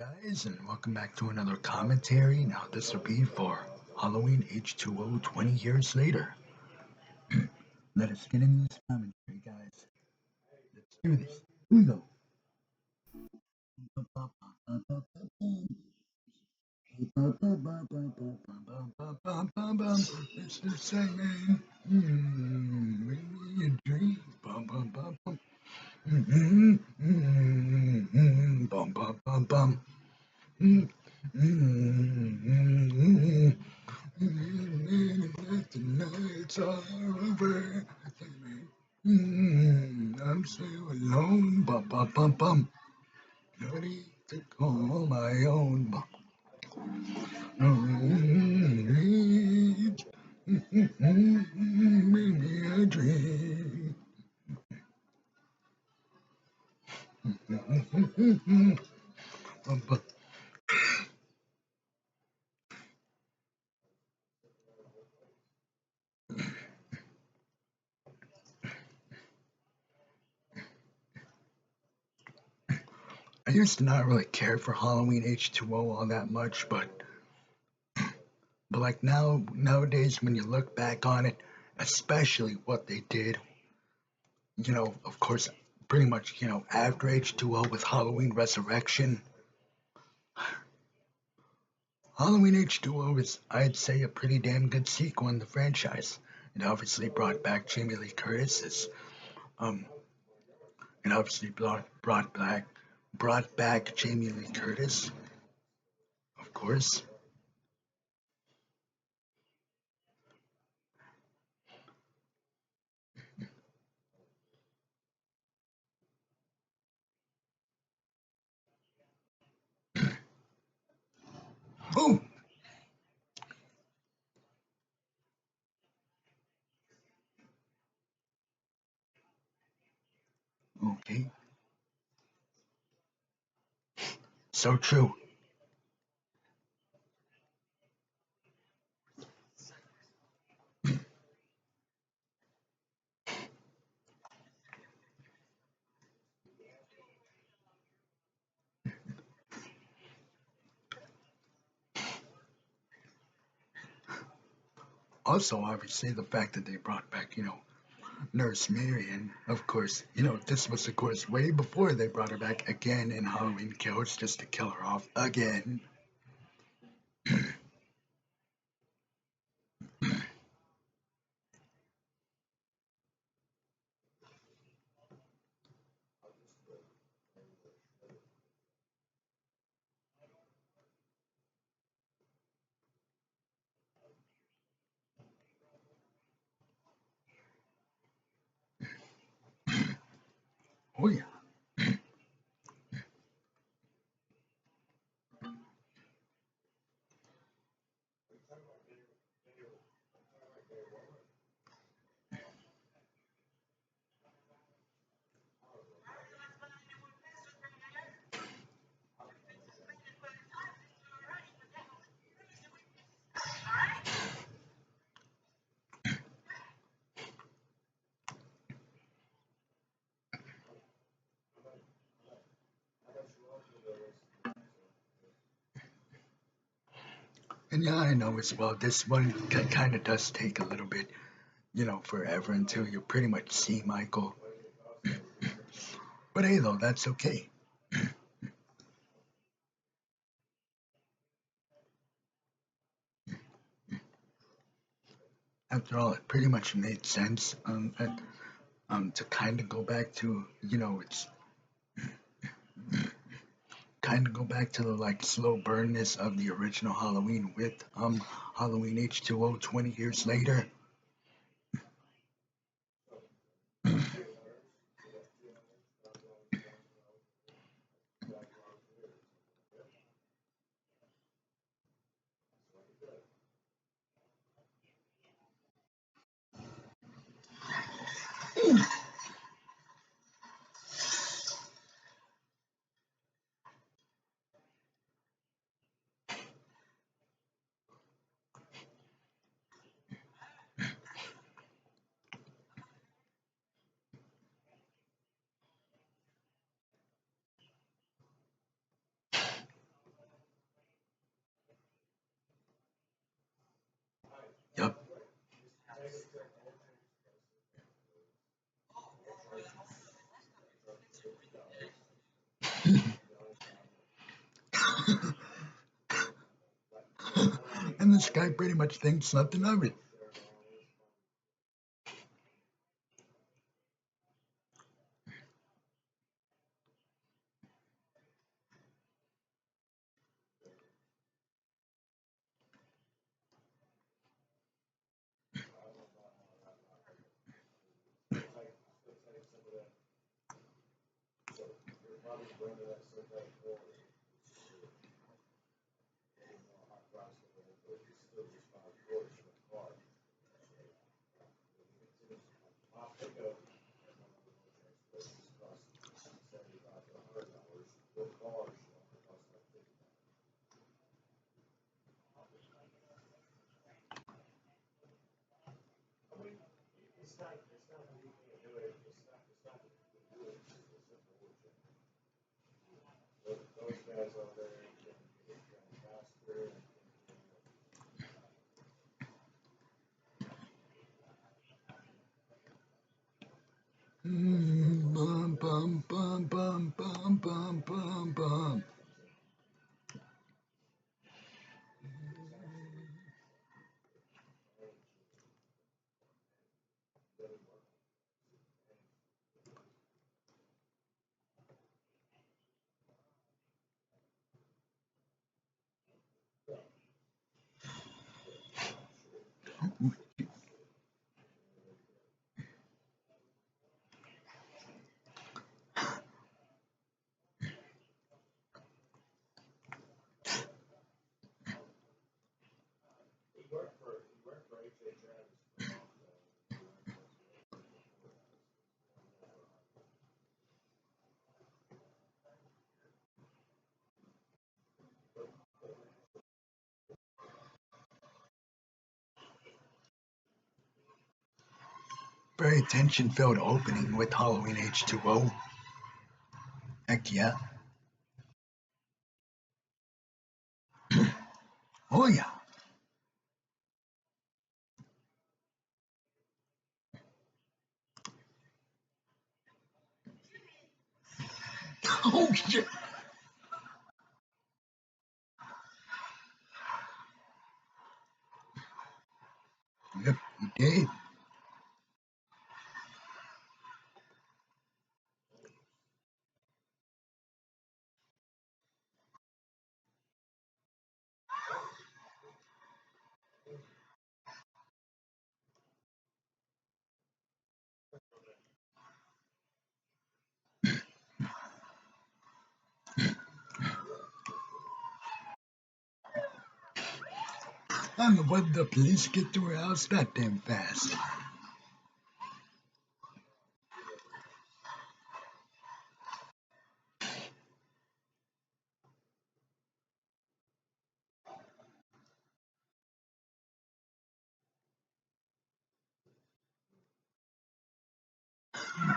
Guys, and welcome back to another commentary. Now, this will be for Halloween H20 20 years later. Let us get into this commentary, guys. Let's do this. Here we go. It's the segment. Make me a dream. Bum, bum, bum, bum. Bum, bum, bum, bum. The nights are over. I'm so alone. Bum, bum, bum, bum. Nobody to call my own. Make me a dream. Bum, bum. I used to not really care for Halloween H2O all that much, but like nowadays when you look back on it, especially what they did, of course, pretty much, after H2O with Halloween Resurrection, Halloween H2O is, I'd say, a pretty damn good sequel in the franchise. It obviously brought back Jamie Lee Curtis as, um, it obviously brought back Jamie Lee Curtis, of course. Oh, okay, so true. Also, obviously, the fact that they brought back, Nurse Marion, of course, this was, of course, way before they brought her back again in Halloween Kills just to kill her off again. Oh, yeah. And yeah, I know as well, this one kind of does take a little bit, forever until you pretty much see Michael. But hey, though, that's okay. After all, it pretty much made sense to kind of go back to, it's kind of go back to the like slow burnness of the original Halloween with Halloween H2O 20 years later. And this guy pretty much thinks nothing of it. Bum, bum, bum, bum, bum, bum, bum, bum. Very tension-filled opening with Halloween H2O. Heck yeah. Oh yeah. Oh shit. Yep, he did. I don't know whether the police get to her house that damn fast.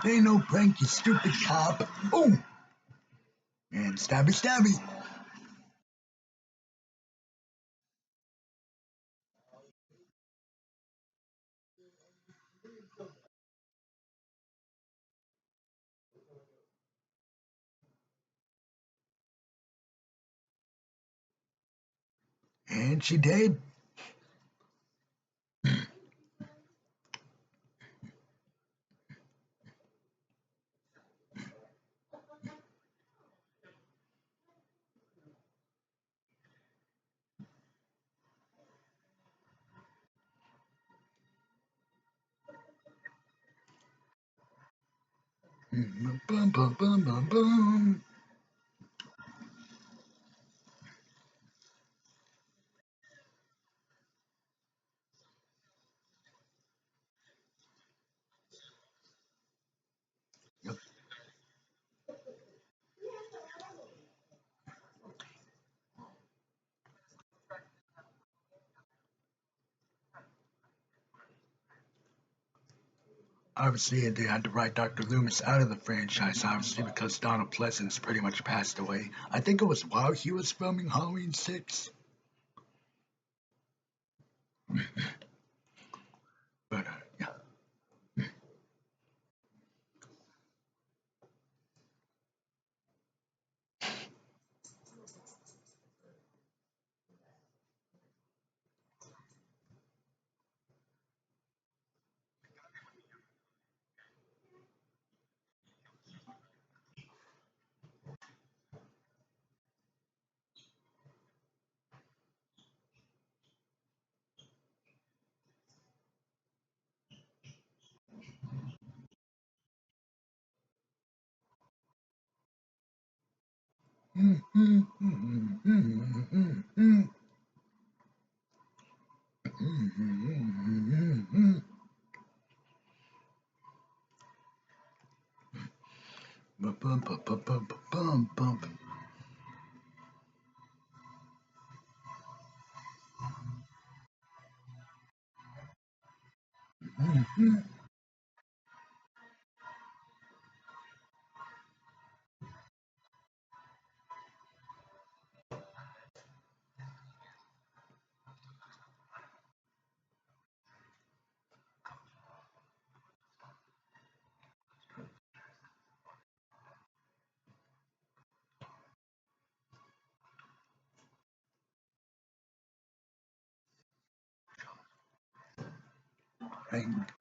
Ain't no prank, you stupid cop. Oh, and stabby stabby. And she did. Bum, bum, bum, bum, bum. Yep. Obviously, they had to write Dr. Loomis out of the franchise, obviously, because Donald Pleasance pretty much passed away. I think it was while he was filming Halloween 6. But, yeah.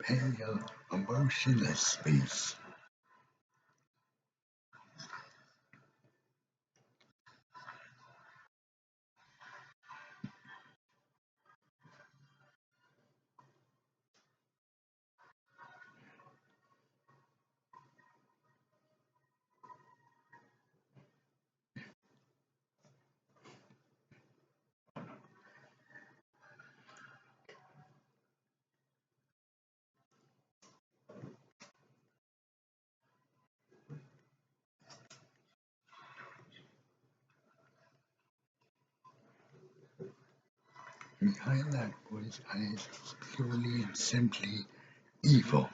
Pale, emotionless face. Behind that boy's eyes was purely and simply evil.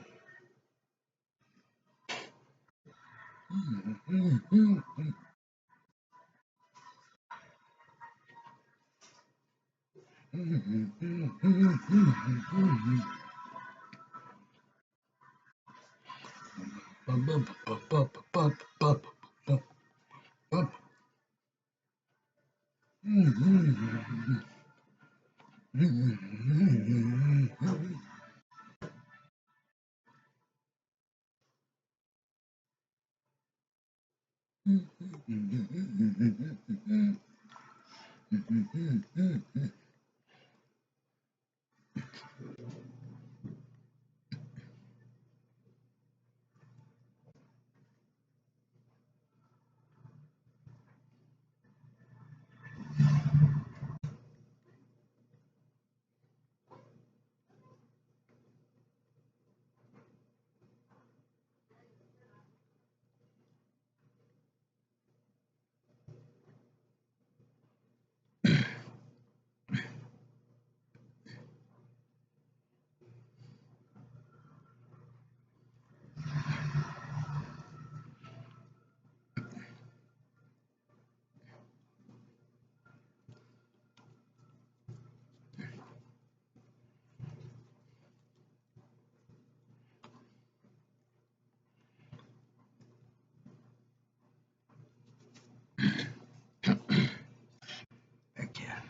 Again.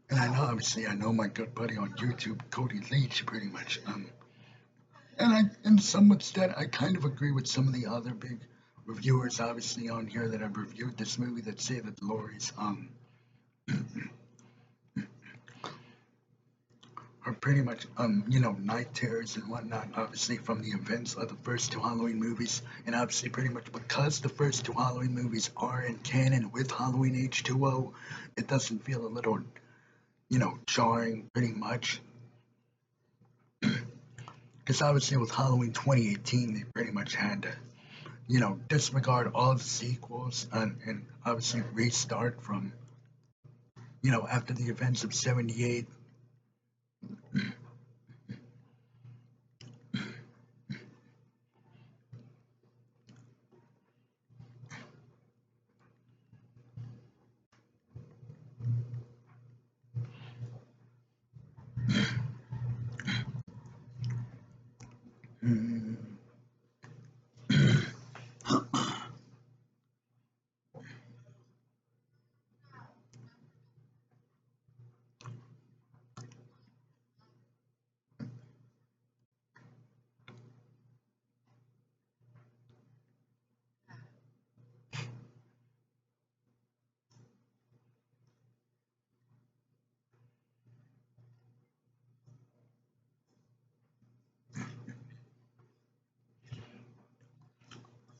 And I know, obviously, I know my good buddy on YouTube, Cody Leach, pretty much. And in some extent, I kind of agree with some of the other big reviewers, obviously, on here that have reviewed this movie that say that Laurie's are pretty much night terrors and whatnot, obviously from the events of the first two Halloween movies, and obviously pretty much because the first two Halloween movies are in canon with Halloween H2O, it doesn't feel a little jarring pretty much. Because obviously with Halloween 2018, they pretty much had to, disregard all the sequels and obviously restart from, after the events of 78.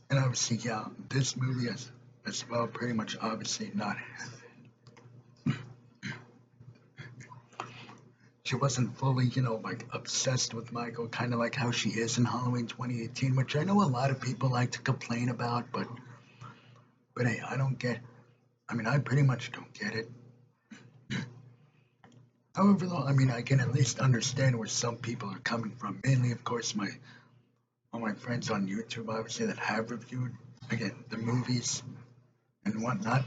And obviously, yeah, this movie as well, pretty much obviously not. She wasn't fully, like obsessed with Michael, kind of like how she is in Halloween 2018, which I know a lot of people like to complain about, but hey, I don't get. I mean, I pretty much don't get it. However, though, I mean, I can at least understand where some people are coming from. Mainly, of course, my all my friends on YouTube, obviously, that have reviewed again the movies and whatnot.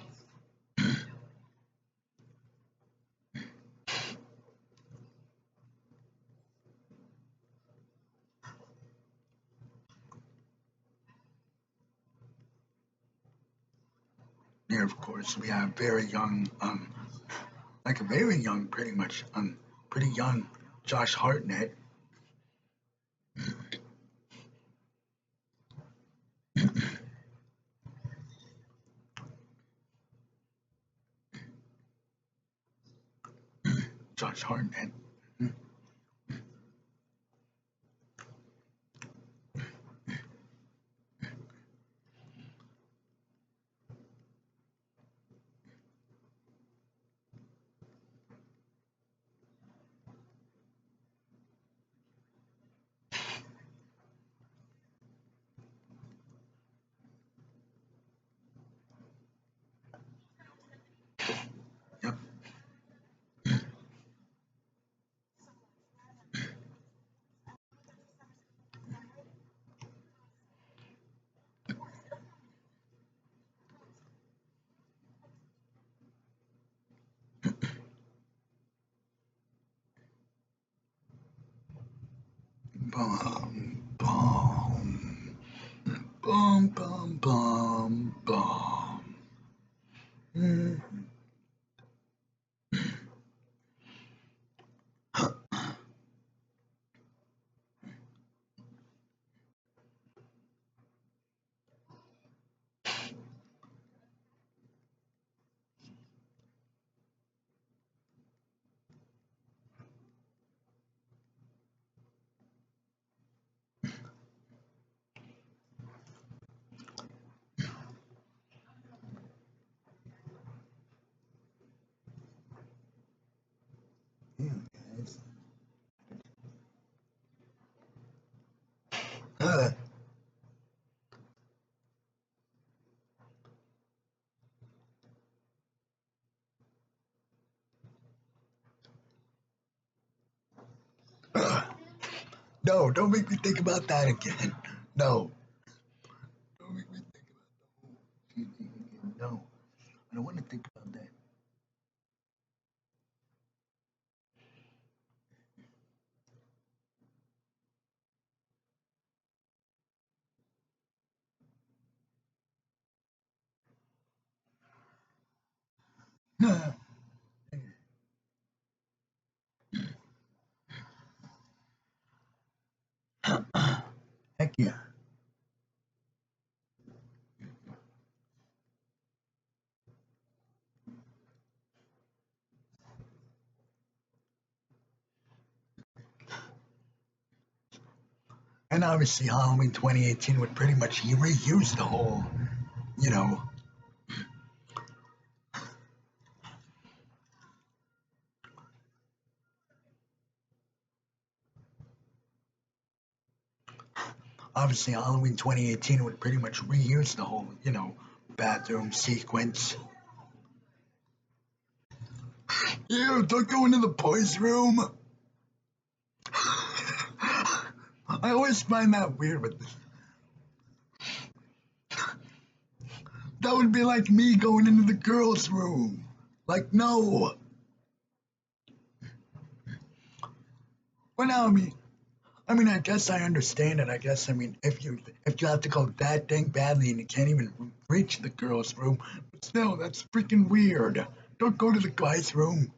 Here, of course, we have very young, like a very young, pretty young Josh Hartnett. Josh Hartnett. Yep. Bum, bum, bum, bum, bum, bum. Mm. Yeah, guys. No, don't make me think about that again. No, don't make me think about the whole thing again. No, I don't want to think about that. Heck yeah. And obviously, Halloween 2018 would pretty much reuse the whole, you know, obviously Halloween 2018 would pretty much reuse the whole, bathroom sequence. Ew, don't go into the boys' room. I always find that weird, but that would be like me going into the girls' room. Like, no. Well, now, I mean, I guess I understand it. I guess I mean, if you have to go that dang badly and you can't even reach the girl's room, but still, that's freaking weird. Don't go to the guy's room.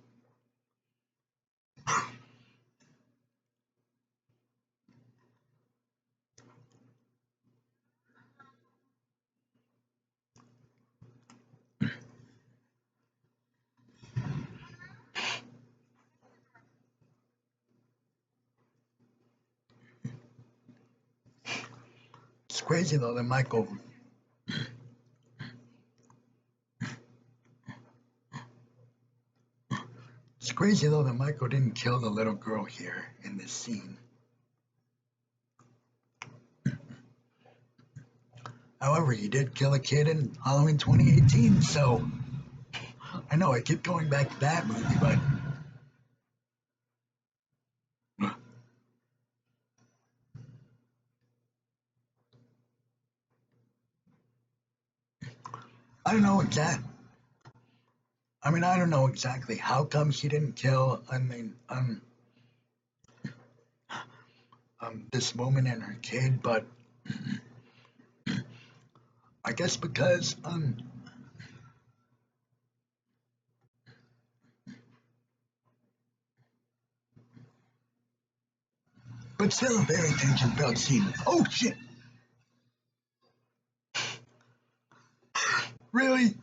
It's crazy though that Michael. It's crazy though that Michael didn't kill the little girl here in this scene. However, he did kill a kid in Halloween 2018. So I know I keep going back to that movie, but I don't know exactly. I don't know exactly how come he didn't kill. This woman and her kid, but I guess because but still a very tension-filled scene. Oh shit! Really?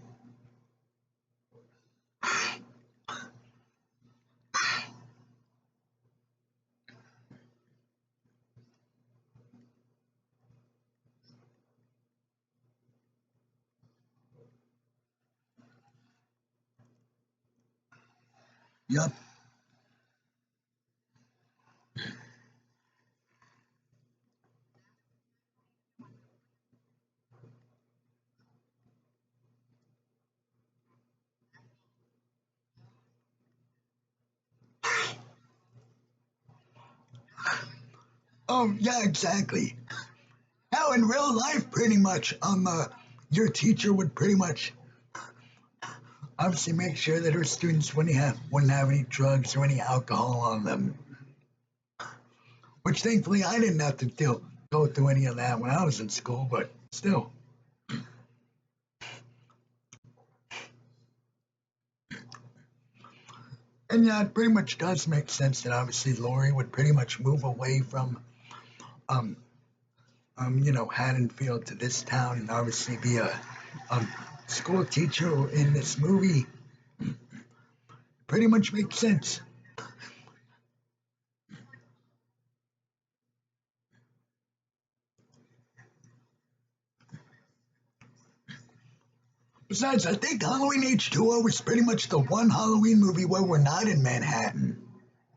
Yup. Oh yeah, exactly. How in real life, pretty much, your teacher would pretty much obviously make sure that her students wouldn't have any drugs or any alcohol on them. Which thankfully I didn't have to go through any of that when I was in school, but still. And yeah, it pretty much does make sense that obviously Lori would pretty much move away from um Haddonfield to this town and obviously be a um school teacher in this movie. Pretty much makes sense. Besides, I think Halloween H2O is pretty much the one Halloween movie where we're not in Manhattan.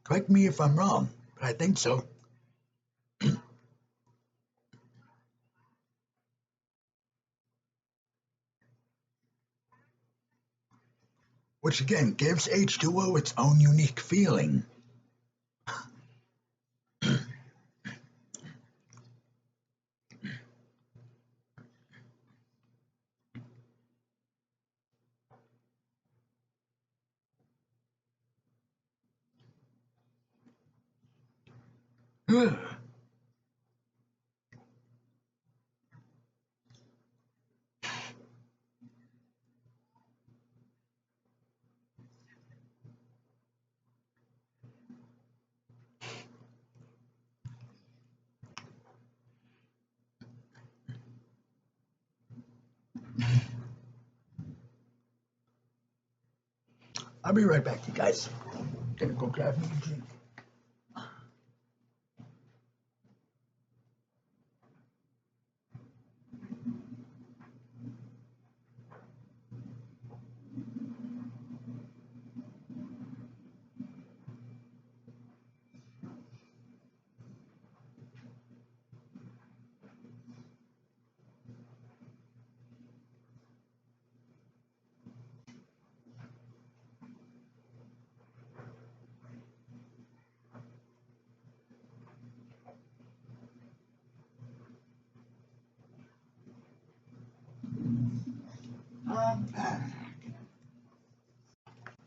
Correct me if I'm wrong, but I think so. Which again gives H2O its own unique feeling. I'll be right back, you guys. Gonna go grab me a drink.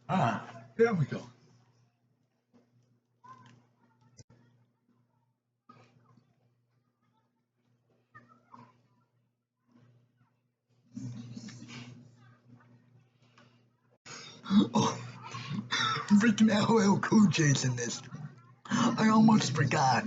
Ah, there we go. Oh, freaking LL Cool J's in this. I almost forgot.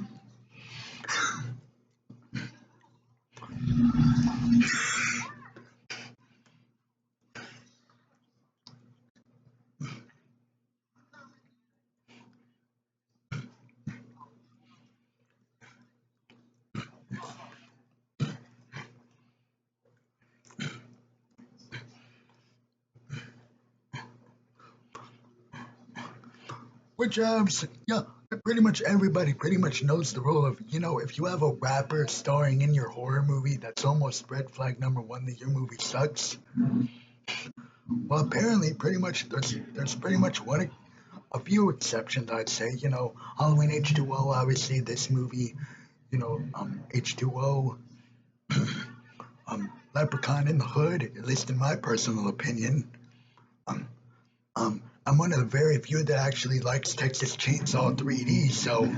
Which yeah, pretty much everybody pretty much knows the role of, if you have a rapper starring in your horror movie, that's almost red flag number one that your movie sucks. Well, apparently, pretty much there's pretty much a few exceptions, I'd say. Halloween H2O, obviously this movie, H2O, Leprechaun in the Hood, at least in my personal opinion. Um, I'm one of the very few that actually likes Texas Chainsaw 3D, so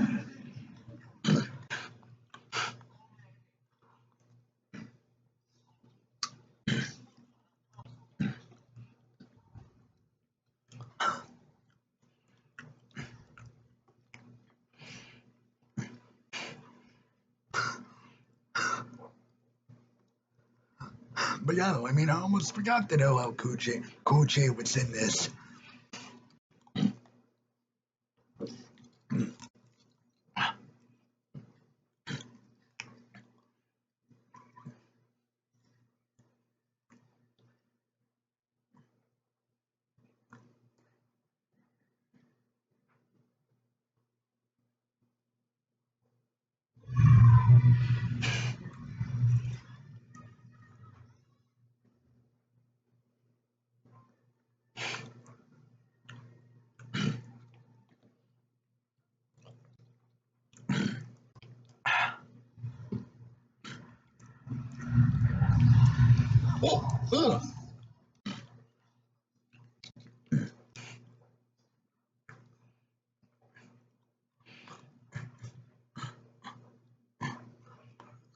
but yeah, I mean, I almost forgot that LL Cool J was in this. Oh, ugh.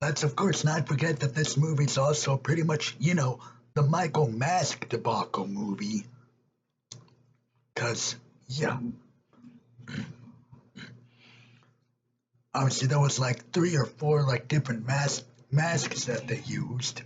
Let's of course not forget that this movie's also pretty much, the Michael Mask debacle movie. Cause yeah, obviously there was like three or four like different masks that they used.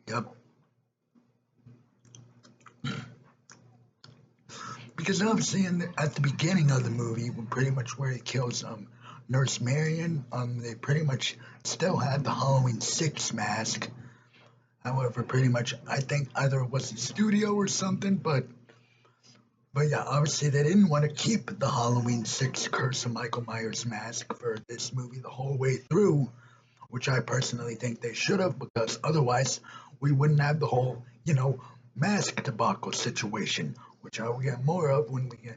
Yep. Because obviously at the beginning of the movie, pretty much where he kills Nurse Marion, they pretty much still had the Halloween 6 mask. However, pretty much I think either it was the studio or something, but yeah, obviously they didn't want to keep the Halloween 6 Curse of Michael Myers mask for this movie the whole way through, which I personally think they should have, because otherwise we wouldn't have the whole, mask debacle situation, which I will get more of when we get,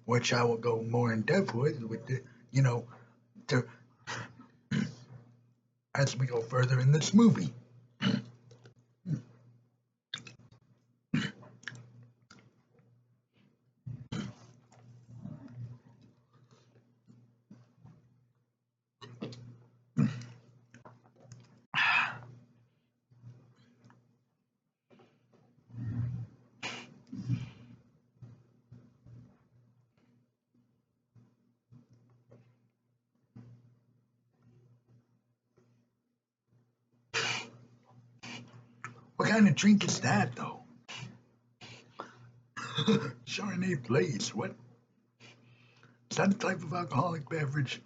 which I will go more in depth with the, to, as we go further in this movie. What kind of drink is that, though? Chardonnay Blaze. What? Is that a type of alcoholic beverage?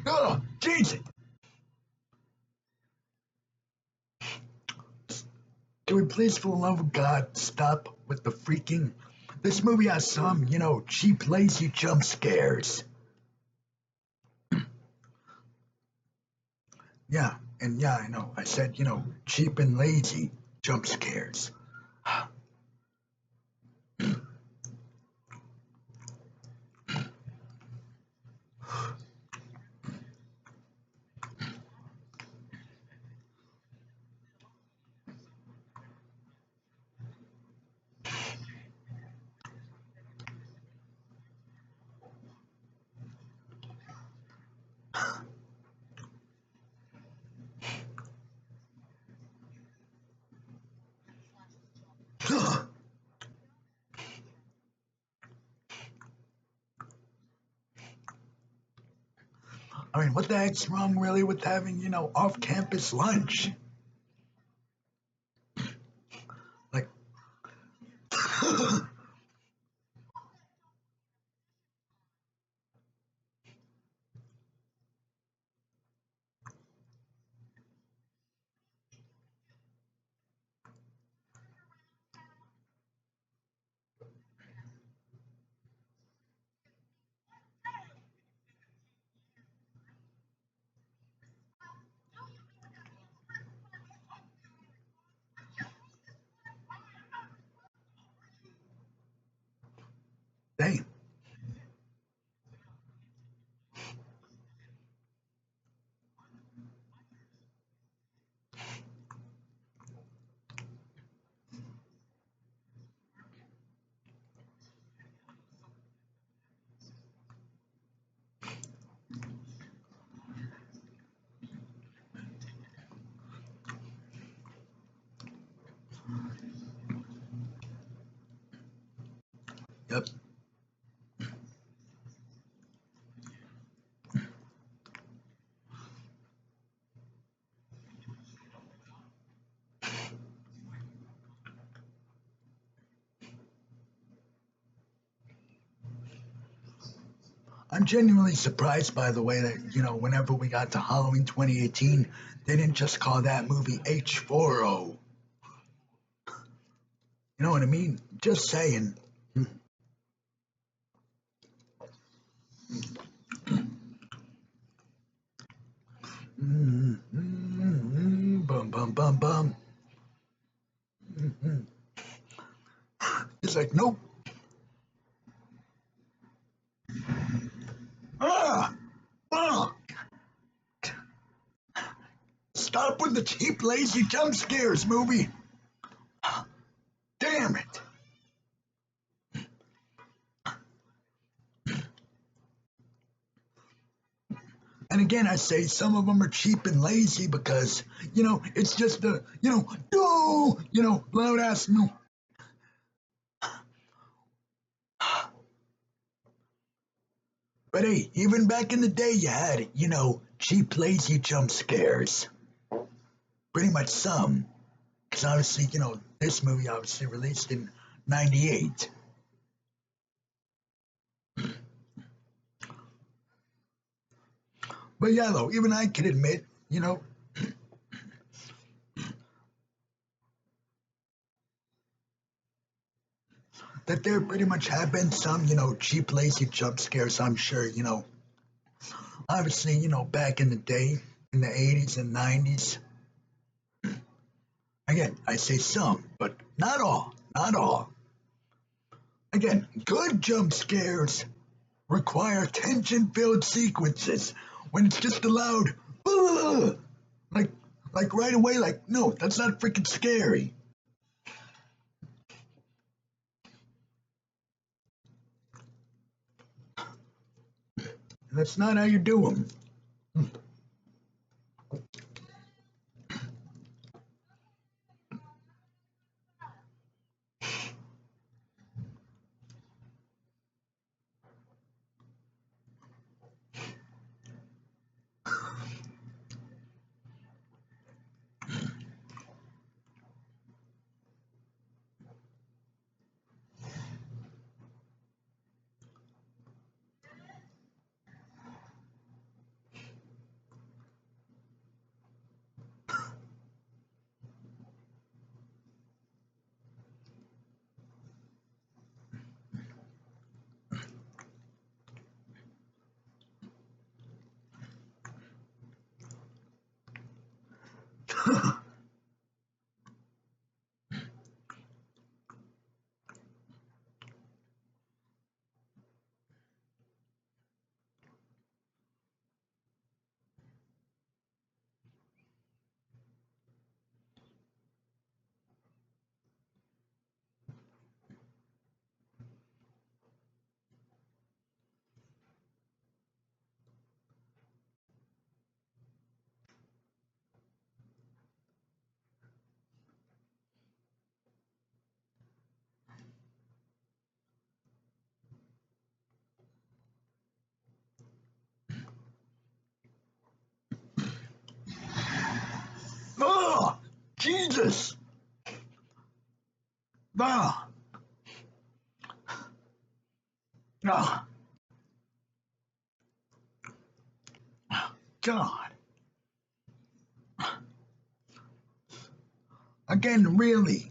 Oh, Jesus! Can we please, for the love of God, stop with the freaking. This movie has some, cheap, lazy jump scares. Yeah, and yeah, I know. I said, cheap and lazy jump scares. I mean, what the heck's wrong really with having, off-campus lunch? Like, dang. Yep. I'm genuinely surprised, by the way, that, whenever we got to Halloween 2018, they didn't just call that movie H40. You know what I mean? Just saying. Bum, bum, bum, bum. It's like, nope. Ah! Ah! Stop with the cheap, lazy jump scares, movie. Damn it. And again, I say some of them are cheap and lazy because, it's just a, no, loud ass, no. But hey, even back in the day, you had, cheap, lazy jump scares. Pretty much some. Because obviously, this movie obviously released in 98. But yeah, though, even I can admit, that there pretty much have been some, cheap, lazy jump scares, I'm sure, Obviously, back in the day, in the 80s and 90s, again, I say some, but not all, not all. Again, good jump scares require tension-filled sequences when it's just a loud, "Ugh," like, like right away, like, no, that's not freaking scary. That's not how you do them. Jesus! Ah! Ah! God! Again, really?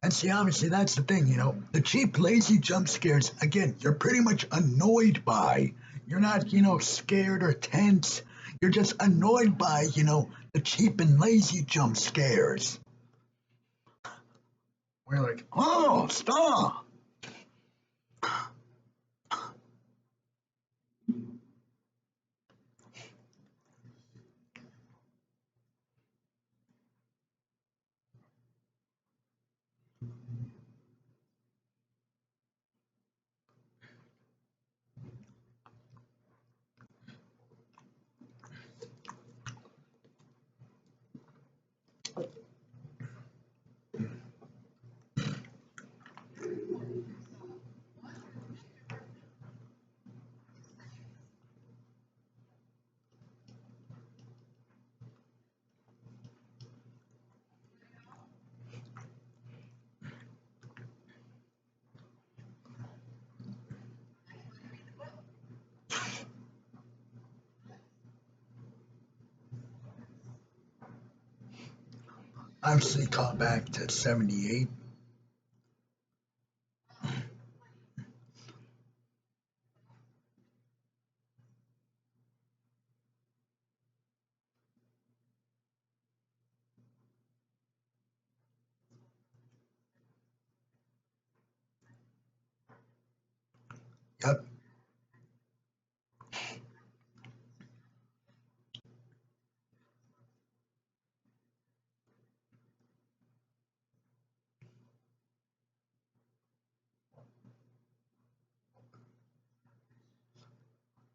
And see, obviously, that's the thing, the cheap, lazy jump scares, again, you're pretty much annoyed by. You're not, scared or tense. You're just annoyed by, the cheap and lazy jump scares. We're like, oh, stop! Obviously, call back to 78. Yep.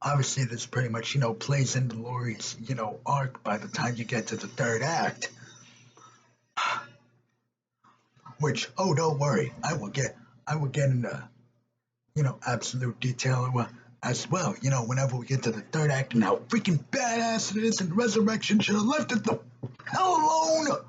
Obviously, this pretty much, plays into Laurie's, arc by the time you get to the third act. Which, oh, don't worry, I will get into, absolute detail as well. Whenever we get to the third act and how freaking badass it is, and Resurrection should have left it the hell alone.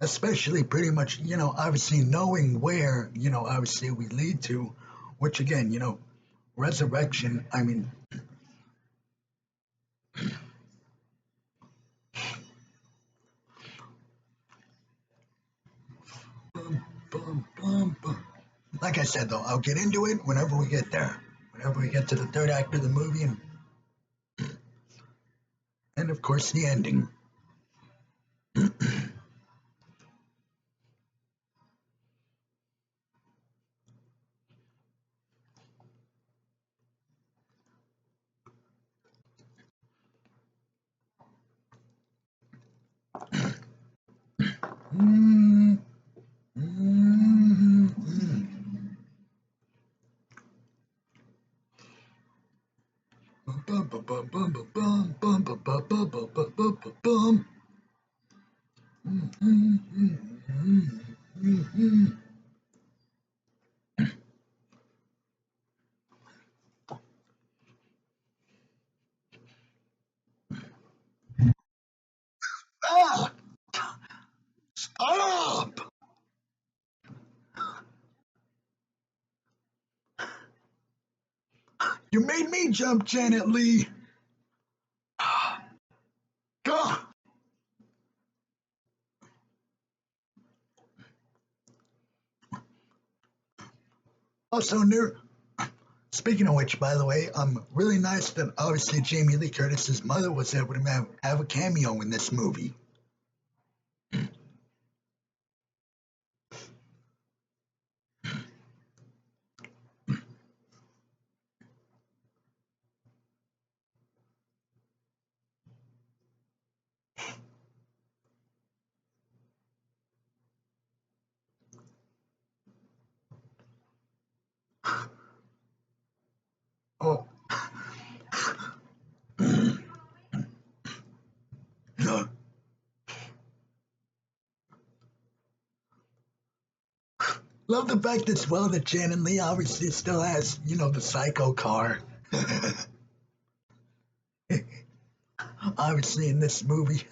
Especially pretty much, obviously knowing where, obviously we lead to, which again, Resurrection, I mean, bum, bum, bum, bum. Like I said, though, I'll get into it whenever we get there. Whenever we get to the third act of the movie, and of course, the ending. Mm, mm, mm. Bum, bum, bum, bum, bum, bum, bum, bum, bum, bum, bum, bum, bum, bum, bum. Mm, mm, mm, mm, mm, mm. Ah! Stop! You made me jump, Janet Lee. God. Also, new. Speaking of which, by the way, really nice that obviously Jamie Lee Curtis's mother was able to have a cameo in this movie. Oh, no. Love the fact as well that Shannon Lee obviously still has, the psycho car. Obviously in this movie.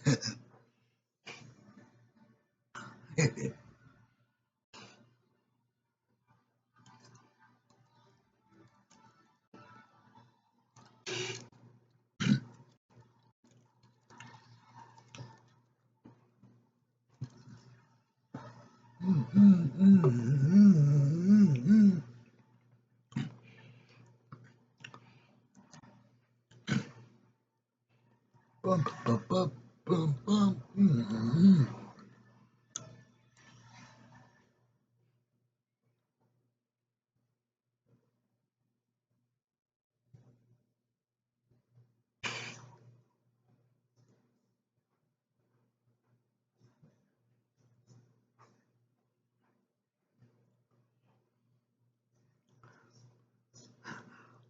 Bum, bum, bum, bum, bum.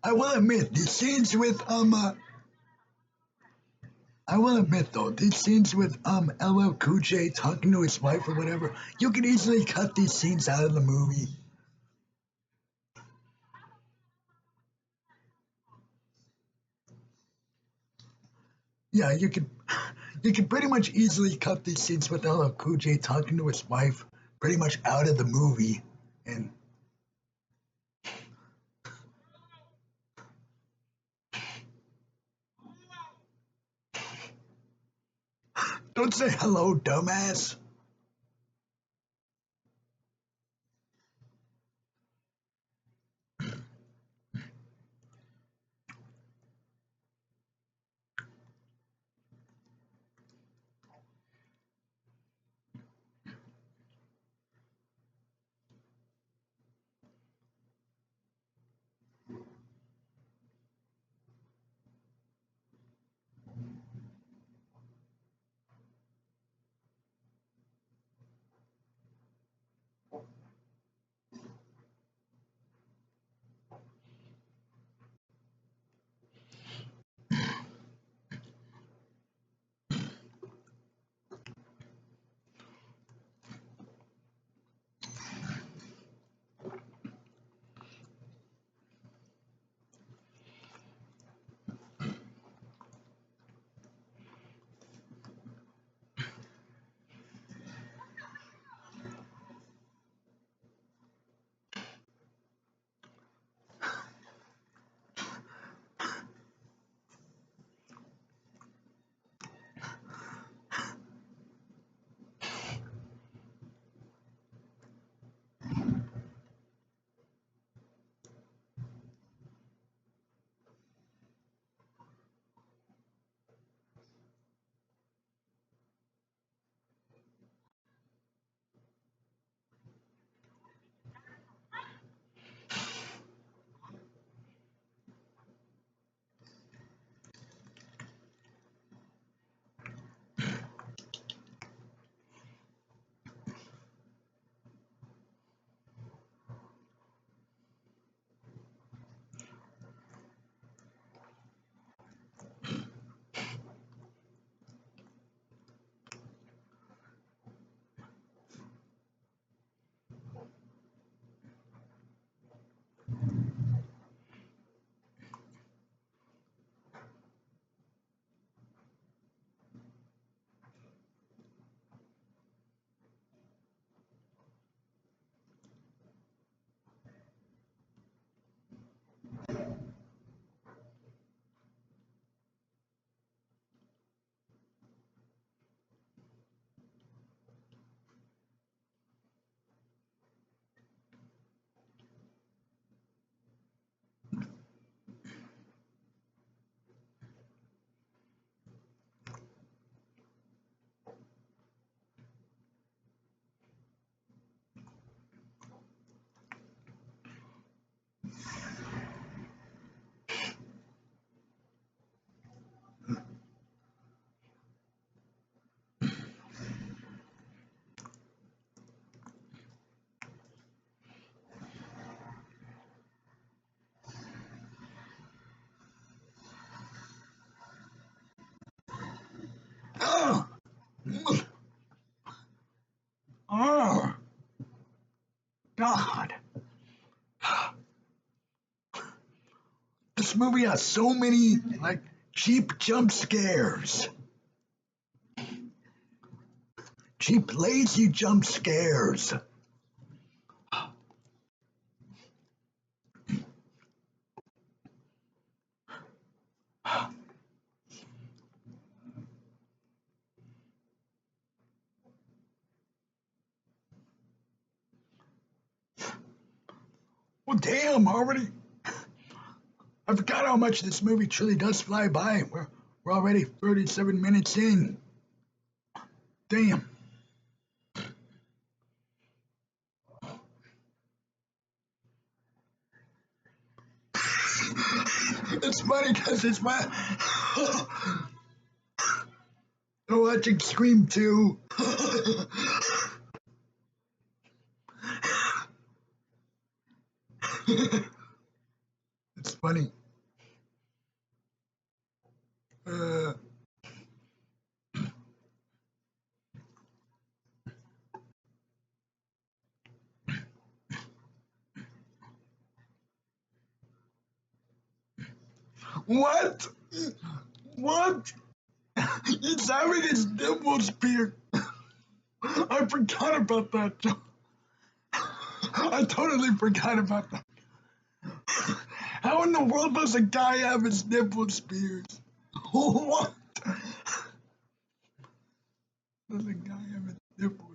I will admit these scenes with I will admit though, these scenes with LL Cool J talking to his wife or whatever, you could easily cut these scenes out of the movie. Yeah, you could pretty much easily cut these scenes with LL Cool J talking to his wife pretty much out of the movie. And don't say hello, dumbass. this movie has so many like cheap jump scares, cheap lazy jump scares. Well, damn, already. I forgot how much this movie truly does fly by. We're already 37 minutes in. Damn. It's funny because it's my. I'm watching Scream 2. It's funny. Uh, what? What? He's having his nipples pierced. I forgot about that. I totally forgot about that. How in the world does a guy have his nipples pierced? What? Does a guy have his nipples?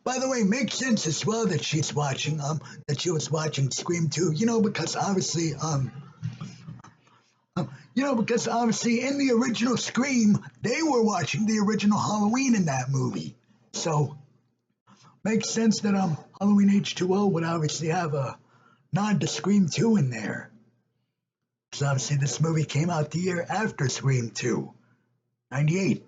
By the way, makes sense as well that she's watching that she was watching Scream 2, because obviously because obviously in the original Scream, they were watching the original Halloween in that movie. So makes sense that Halloween H2O would obviously have a nod to Scream 2 in there. Because obviously this movie came out the year after Scream 2, 98.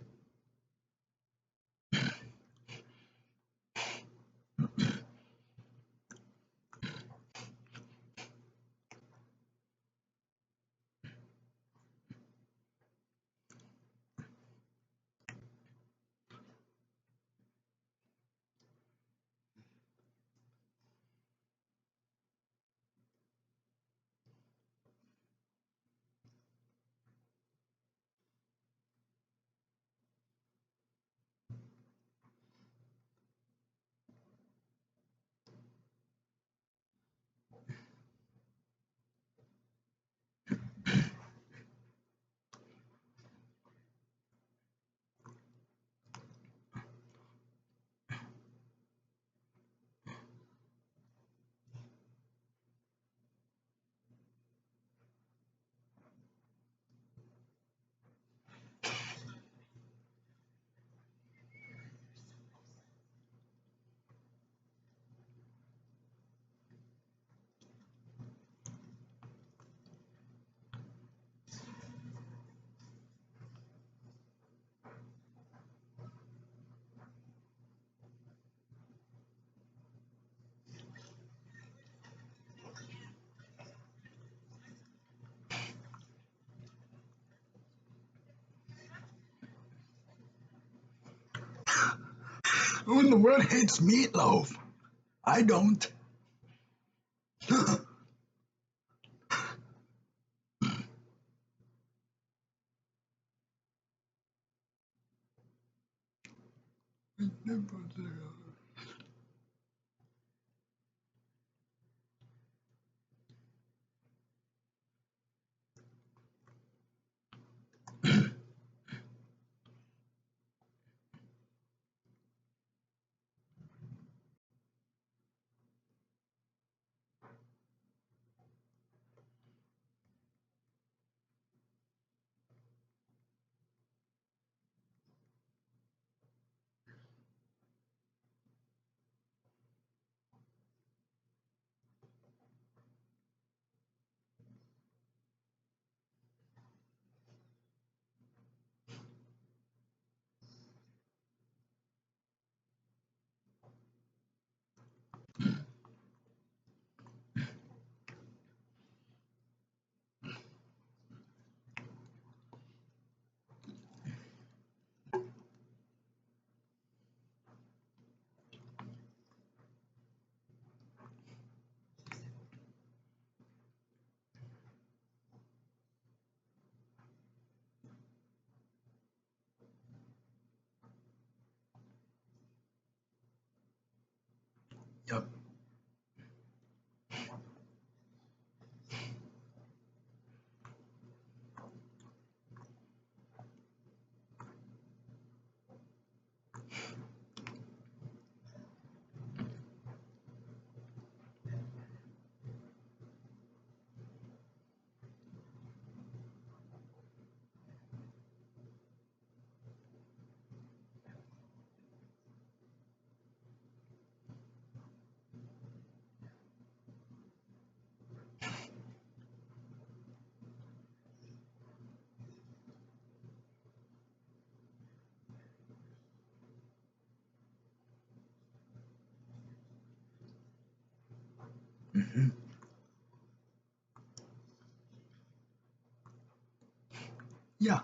Who in the world hates meatloaf? I don't. Hmm. Yeah.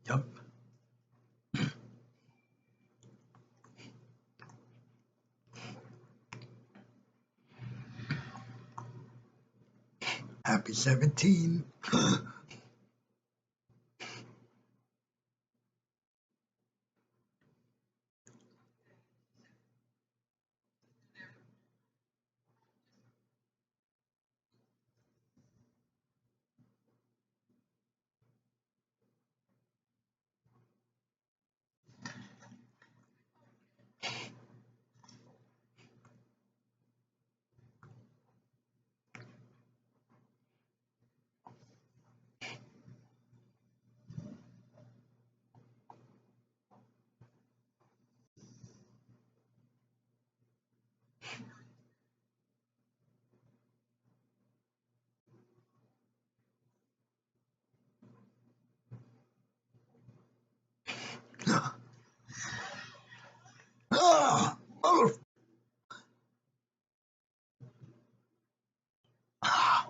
Yep. Happy 17. Ah, mother. Ah,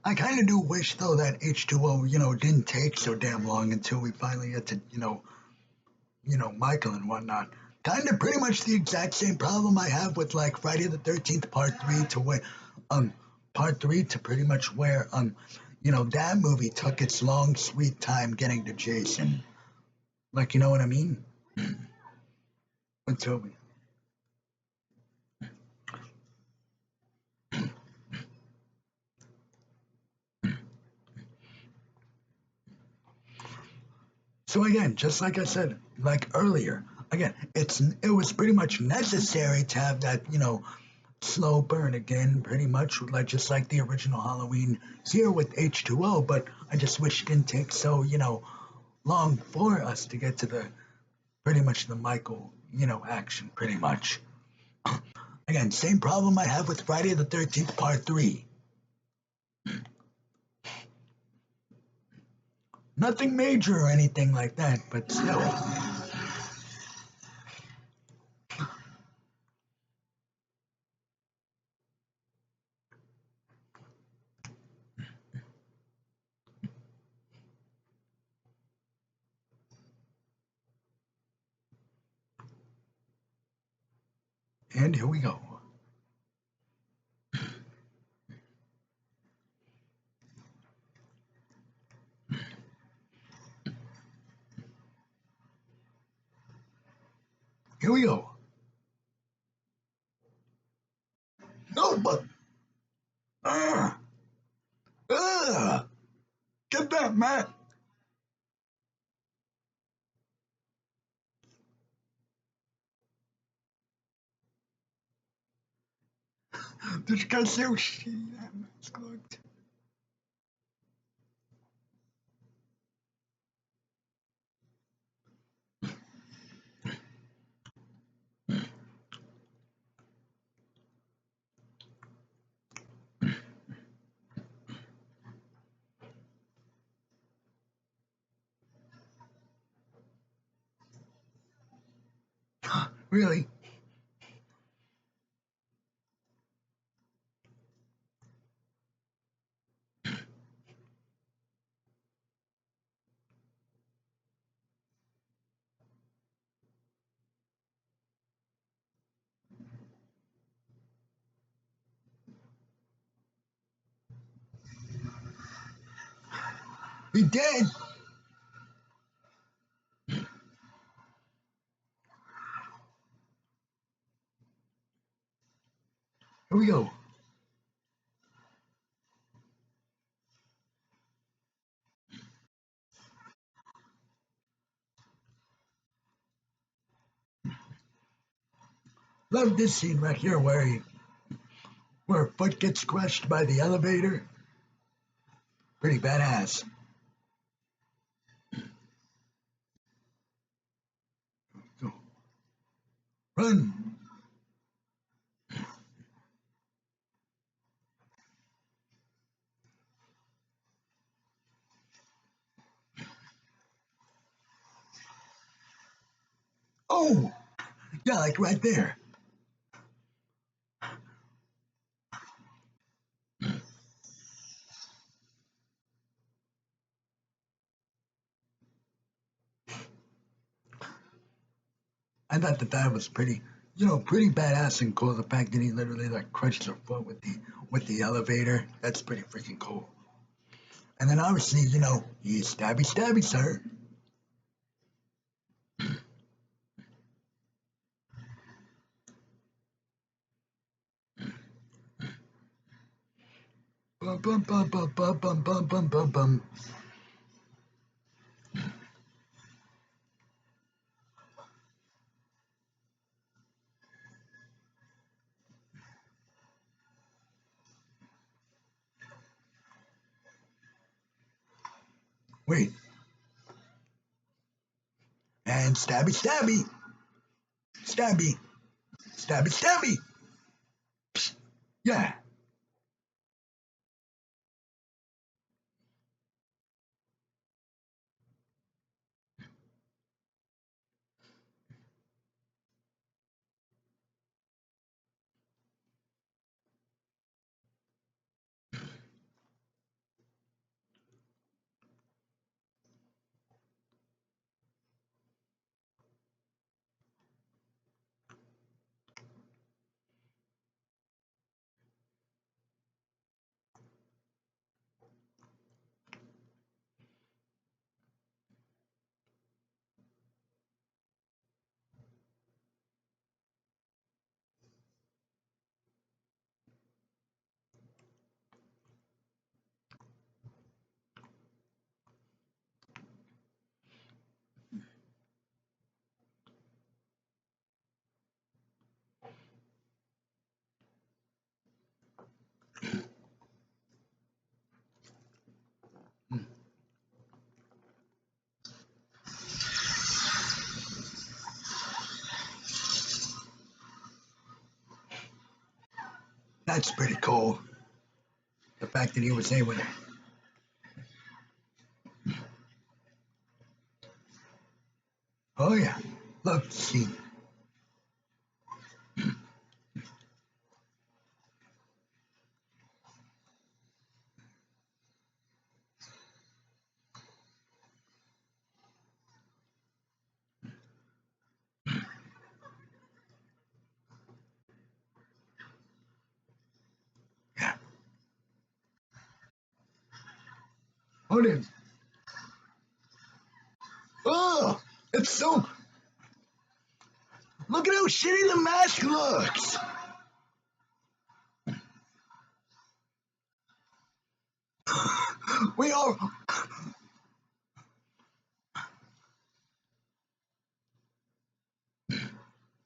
I kind of do wish though that H2O, didn't take so damn long until we finally get to, Michael and whatnot. Kind of pretty much the exact same problem I have with like Friday the 13th Part 3 to where, um, Part 3 to pretty much where, that movie took its long, sweet time getting to Jason. Like, you know what I mean? Until we. So again, just like I said, like earlier, again, it was pretty much necessary to have that, slow burn again, pretty much like just like the original Halloween here with H2O. But I just wish it didn't take so, long for us to get to the pretty much the Michael, action, pretty much. Again, same problem I have with Friday the 13th Part 3. Nothing major or anything like that, but still. And here we go. Here we go. No, but. Uh, uh, said that, man? This guy's so shitty. That mask looked. Really? He did. Here we go. Love this scene right here where a foot gets crushed by the elevator. Pretty badass. So, run. Oh, yeah, like right there. I thought that was pretty badass and cool. The fact that he literally like crushed her foot with the elevator. That's pretty freaking cool. And then obviously, you stabby stabby, sir. Bum bum bum bum bum bum bum bum bum bum. Wait, and stabby stabby, stabby, stabby stabby. Yeah, that's pretty cool. The fact that he was able to. Oh yeah, love to see. Yeah. Hold it. Oh, it's so. Look at how shitty the mask looks. We all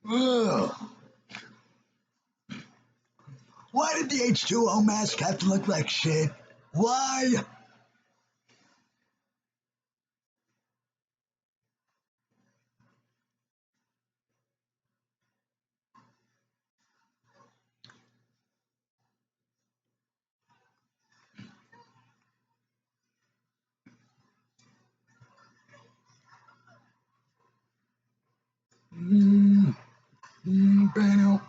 Ugh. Why did the H2O mask have to look like shit? Why? Mm, Bano.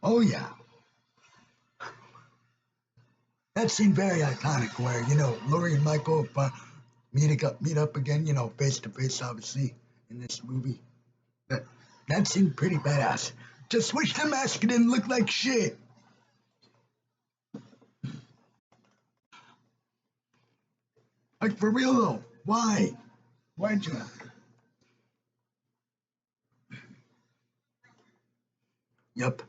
Oh yeah, that scene very iconic where, Laurie and Michael meet up again, face to face, obviously, in this movie. That, that seemed pretty badass. Just wish the mask didn't look like shit. Like, for real though, why? Why'd you? Yep.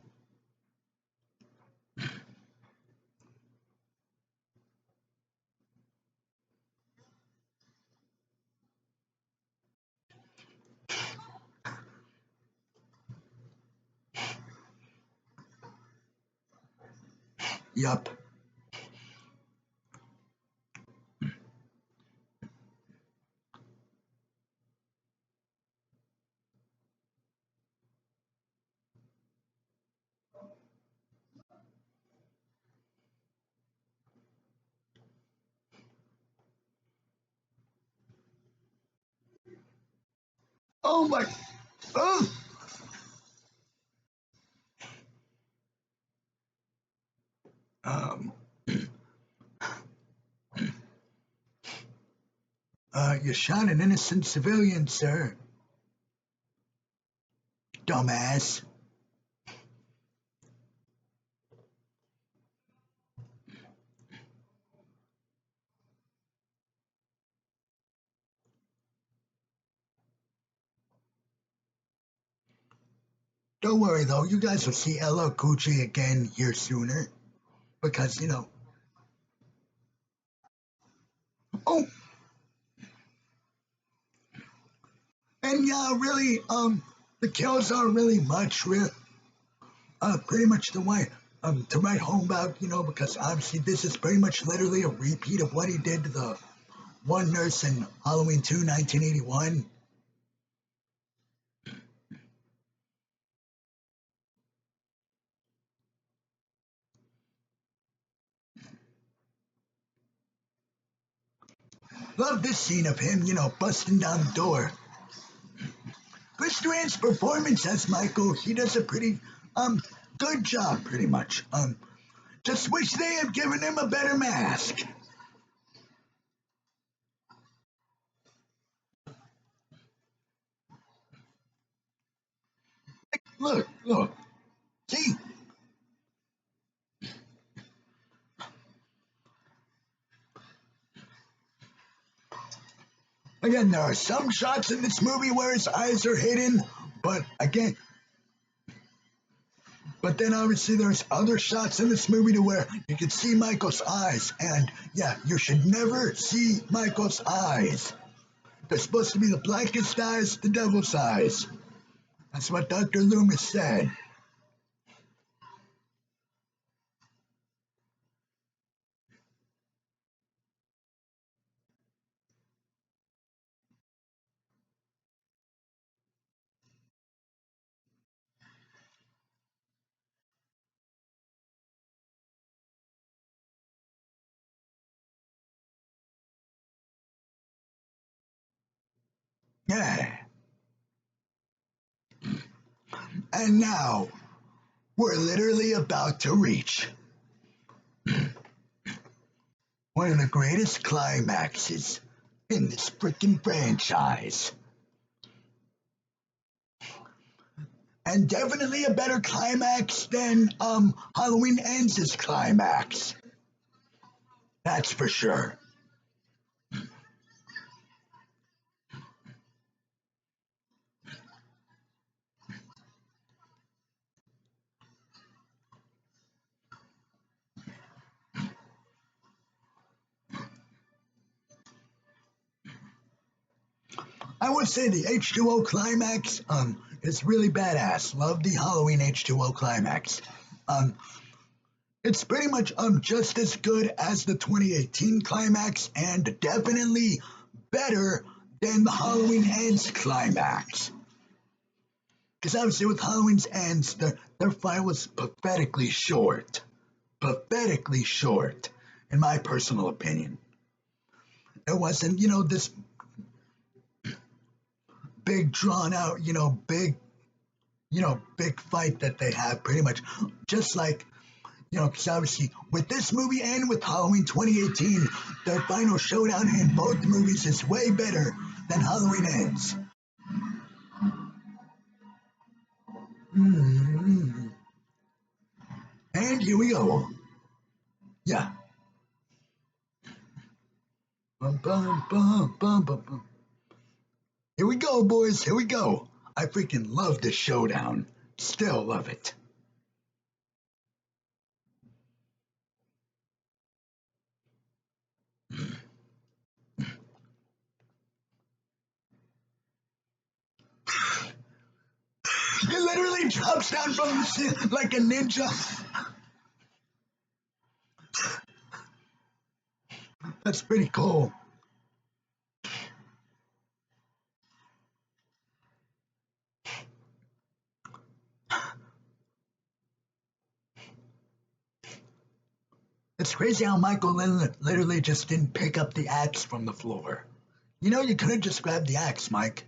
Yep. Oh my. Oh. Um. You shot an innocent civilian, sir. Dumbass. Don't worry though, you guys will see Ella Gucci again here sooner. Because, oh, and yeah, really, the kills aren't really much, pretty much the way, to write home about, because obviously this is pretty much literally a repeat of what he did to the one nurse in Halloween 2, 1981. Love this scene of him, busting down the door. Chris Duran's performance as Michael, he does a pretty, good job, pretty much. Just wish they had given him a better mask. Look, look, see, again, there are some shots in this movie where his eyes are hidden, but again, but then obviously there's other shots in this movie to where you can see Michael's eyes, and yeah, you should never see Michael's eyes. They're supposed to be the blackest eyes, the devil's eyes. That's what Dr. Loomis said. Yeah. And now, we're literally about to reach one of the greatest climaxes in this freaking franchise. And definitely a better climax than Halloween Ends' climax. That's for sure. I would say the H2O climax is really badass. Love the Halloween H2O climax. Um it's pretty much just as good as the 2018 climax and definitely better than the Halloween Ends climax. Because obviously with Halloween Ends, their fight was pathetically short. Pathetically short, in my personal opinion. It wasn't, this big drawn out, big fight that they have pretty much. Just like, because obviously with this movie and with Halloween 2018, their final showdown in both movies is way better than Halloween Ends. Mm-hmm. And here we go. Yeah. Bum, bum, bum, bum, bum, bum. Here we go, boys. Here we go. I freaking love this showdown. Still love it. He literally drops down from the ceiling like a ninja. That's pretty cool. It's crazy how Michael literally just didn't pick up the axe from the floor. You could have just grabbed the axe, Mike.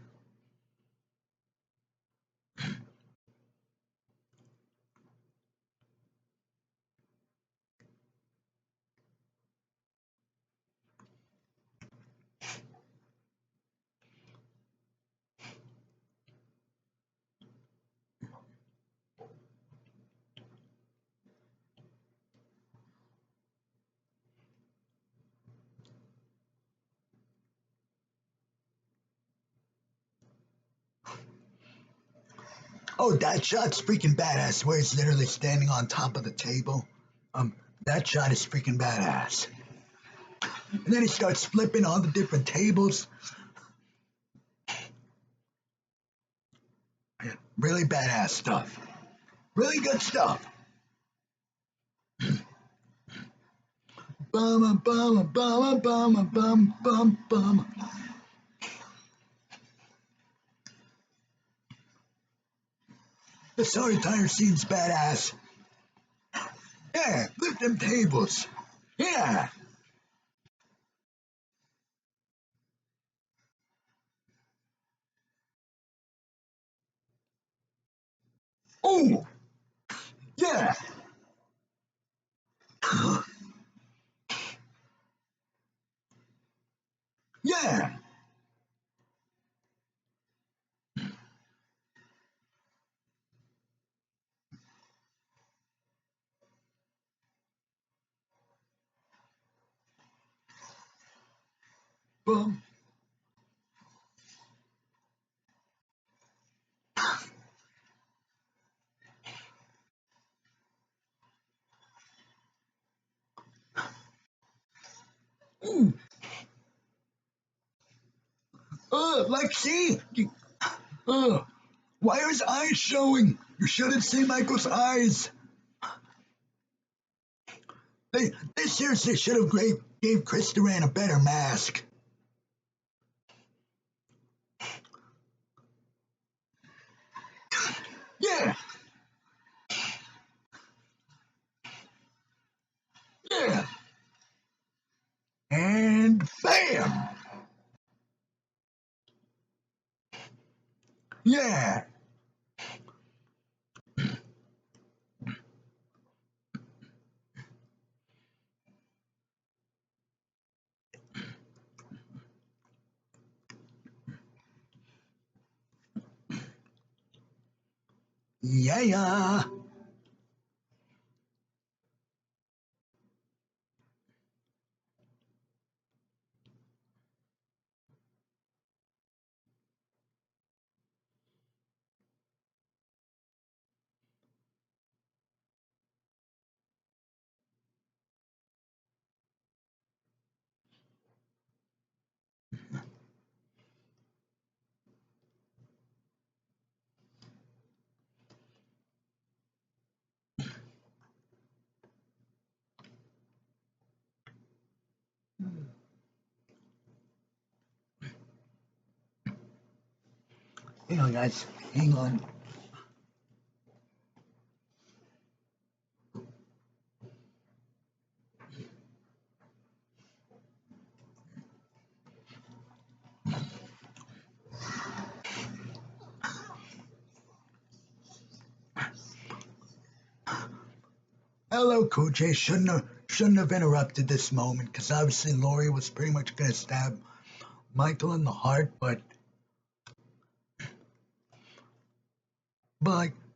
Oh, that shot's freaking badass, where he's literally standing on top of the table. That shot is freaking badass. And then he starts flipping all the different tables. Really badass stuff. Really good stuff. Bum bum bum bum bum bum bum. This whole entire scene's badass. Yeah, lift them tables. Yeah. Oh, yeah. Yeah. Bum. Ooh. Like, see? Why are his eyes showing? You shouldn't see Michael's eyes. They seriously should have gave Chris Duran a better mask. Yeah, yeah. And bam! Yeah. Yeah, yeah. Hang on, guys. Hang on. Hello, Coach. Shouldn't have interrupted this moment because obviously Lori was pretty much gonna stab Michael in the heart, but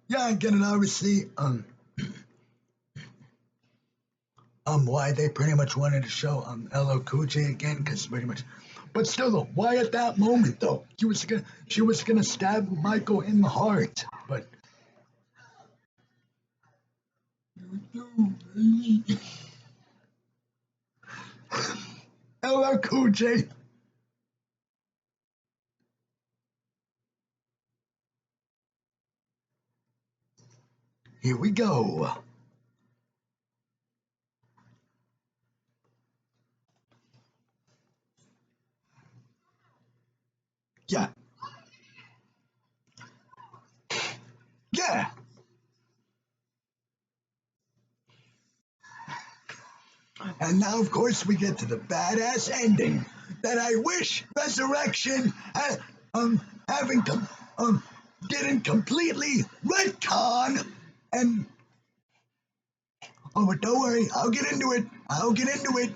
yeah, I get it. Obviously, why they pretty much wanted to show LL Cool J again because pretty much, but still though, why at that moment though? She was gonna stab Michael in the heart, but LL Cool J. Here we go. Yeah, yeah. And now, of course, we get to the badass ending that I wish Resurrection having didn't completely retcon. And oh, but don't worry, I'll get into it. I'll get into it.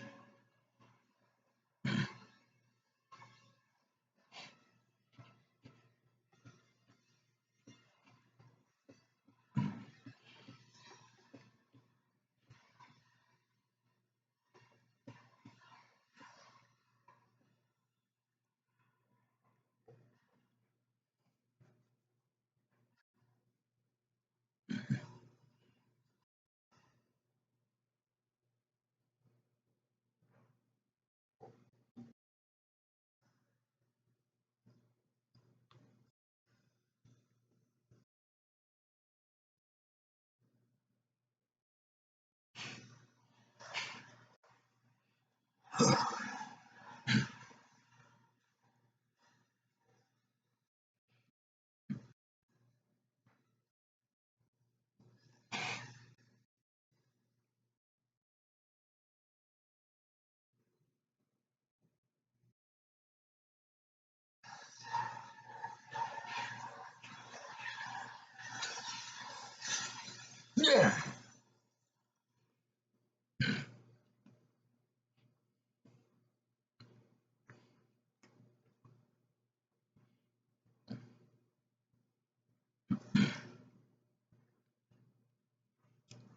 Yeah,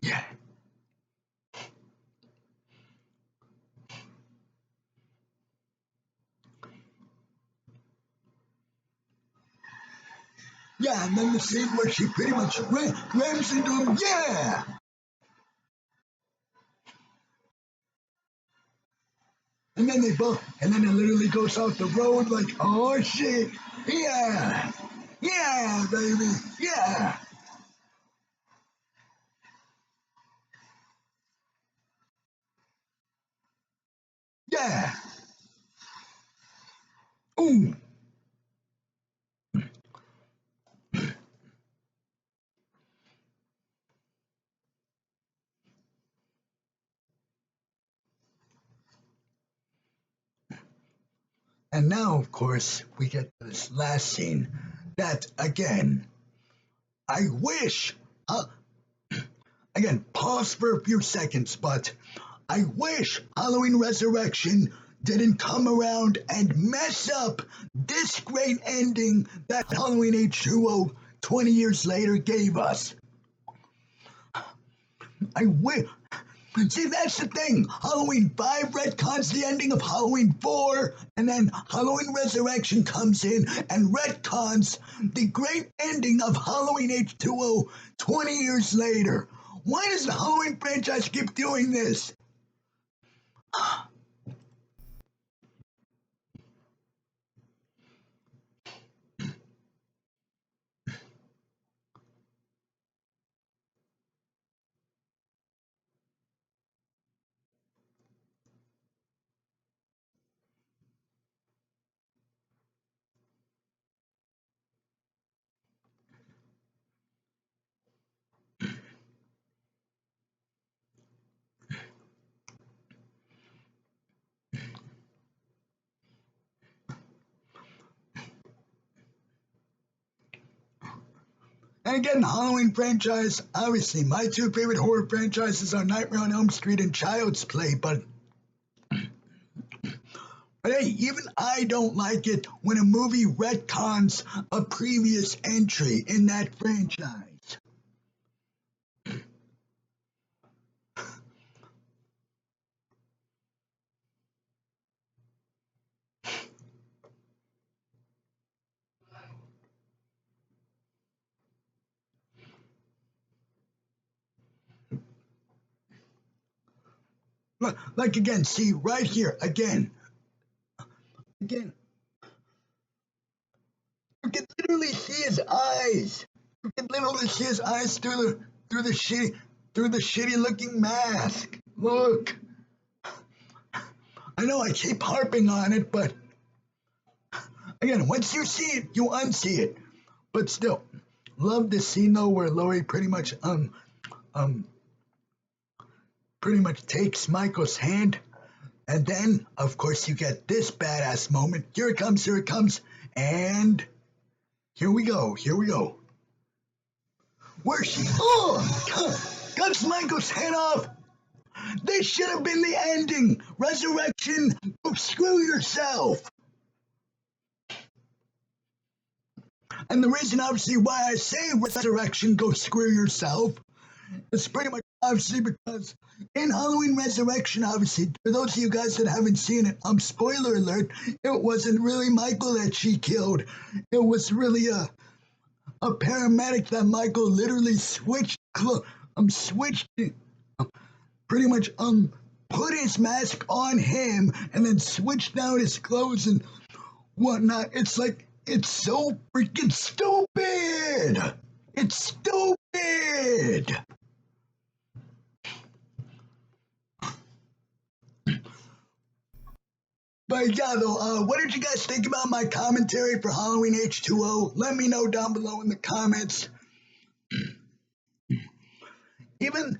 yeah, yeah. And then the scene where she pretty much rams into him. Yeah, and then they both, and then it literally goes out the road like, oh shit. Yeah, yeah, baby. Yeah, yeah. Ooh. And now, of course, we get to this last scene that again, I wish, uh, again, pause for a few seconds, but I wish Halloween Resurrection didn't come around and mess up this great ending that Halloween H20 20 years later gave us. I wish. See, that's the thing. Halloween 5 retcons the ending of Halloween 4, and then Halloween Resurrection comes in and retcons the great ending of Halloween H20 20 years later. Why does the Halloween franchise keep doing this? And again, the Halloween franchise, obviously, my two favorite horror franchises are Nightmare on Elm Street and Child's Play, but hey, even I don't like it when a movie retcons a previous entry in that franchise. Like again, see right here, again, you can literally see his eyes. You can literally see his eyes through the shitty looking mask. Look, I know I keep harping on it, but again, once you see it, you unsee it. But still, love the scene though where Laurie um pretty much takes Michael's hand, and then of course you get this badass moment. Here it comes, and here we go. Where she cuts Michael's head off. This should have been the ending. Resurrection, go screw yourself. And the reason, obviously, why I say Resurrection, go screw yourself, is pretty much obviously because in Halloween Resurrection, obviously, for those of you guys that haven't seen it, spoiler alert, it wasn't really Michael that she killed. It was really a paramedic that Michael literally switched, pretty much put his mask on him and then switched out his clothes and whatnot. It's like it's so freaking stupid. It's stupid. But yeah, though, what did you guys think about my commentary for Halloween H20? Let me know down below in the comments. Even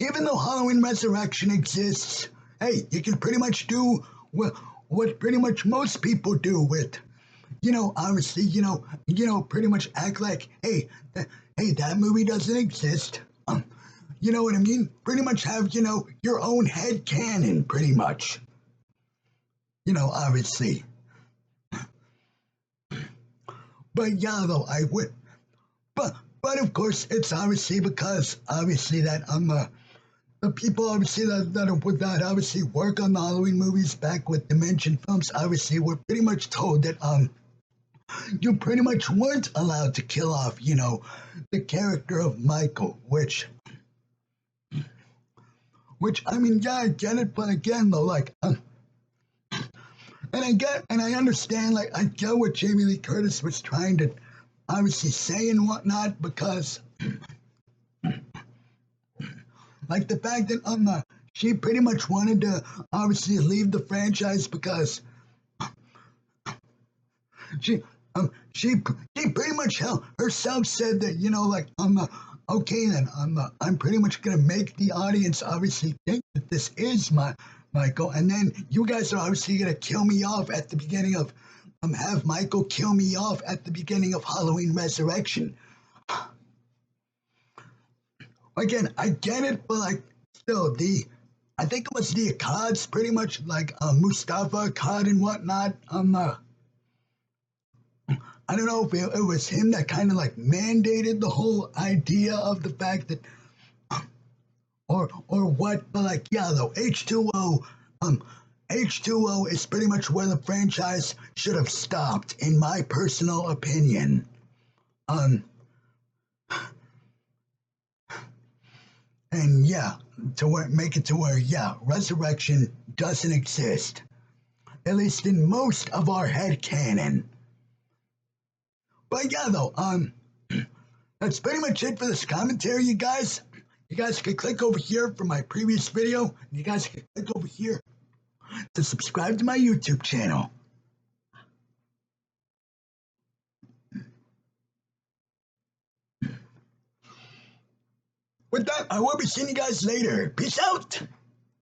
even though Halloween Resurrection exists, hey, you can pretty much do what pretty much most people do with, obviously, pretty much act like, hey, that movie doesn't exist. You know what I mean? Pretty much have, your own head canon, pretty much. Obviously. But yeah, though, I would. But of course, it's obviously because, obviously, that the people obviously that obviously work on the Halloween movies back with Dimension Films obviously were pretty much told that you pretty much weren't allowed to kill off the character of Michael, which I mean, yeah, I get it, but again though, like and I understand, like I get what Jamie Lee Curtis was trying to obviously say and whatnot, because like the fact that she pretty much wanted to obviously leave the franchise because she she pretty much herself said that like Okay, then I'm pretty much gonna make the audience obviously think that this is my Michael, and then you guys are obviously gonna kill me off at the beginning of have Michael kill me off at the beginning of Halloween Resurrection. Again, I get it, but like still I think it was the Akkads, pretty much like Mustafa Akkad and whatnot. I don't know if it was him that kind of like mandated the whole idea of the fact that or what, but like yeah, though H2O is pretty much where the franchise should have stopped, in my personal opinion. Um, and yeah, to where make it to where yeah, resurrection doesn't exist, at least in most of our head canon. But yeah, though, that's pretty much it for this commentary, you guys. You guys can click over here for my previous video. You guys can click over here to subscribe to my YouTube channel. With that, I will be seeing you guys later. Peace out!